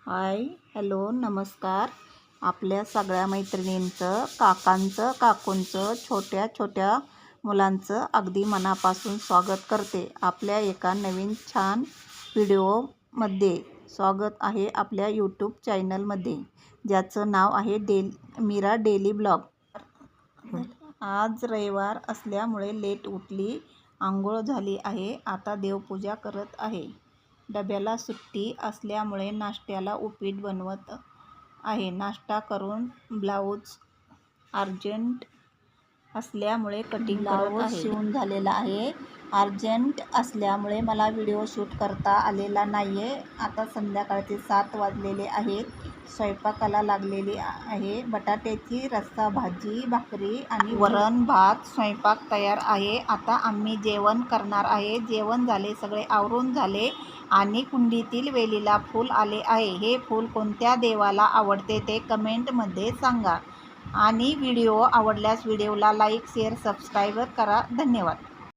Hi hello नमस्कार. आपल्या सगळ्या मैत्रिणींचं, काकांचं, काकूंचं, छोट्या छोट्या मुलांचं अगदी मनापासून स्वागत करते. आपल्या एका नवीन छान व्हिडिओमध्ये स्वागत आहे आपल्या यूट्यूब चॅनलमध्ये, ज्याचं नाव आहे मीरा डेली ब्लॉग. आज रविवार असल्यामुळे लेट उठली, आंघोळ झाली आहे. आता देवपूजा करत आहे. डब्याला सुट्टी असल्यामुळे नाश्त्याला उपीट बनवत आहे. नाश्ता करून ब्लाऊज अर्जंट असल्यामुळे कटिंग करत आहे. शिवून झालेला आहे. अर्जंट असल्यामुळे मला व्हिडिओ शूट करता आलेला नाही आहे. आता संध्याकाळचे 7 वाजलेले आहेत. स्वयंपाकाला लागलेली आहे. बटाट्याची रस्सा भाजी, भाकरी आणि वरण भात स्वयंपाक तयार आहे. आता आम्ही जेवण करणार आहे. जेवण झाले, सगळे आवरून झाले आणि कुंडीतील वेलीला फूल आले आहे. हे फूल कोणत्या देवाला आवडते ते कमेंटमध्ये सांगा आणि व्हिडिओ आवडल्यास व्हिडिओला लाईक, शेअर, सबस्क्राईब करा. धन्यवाद.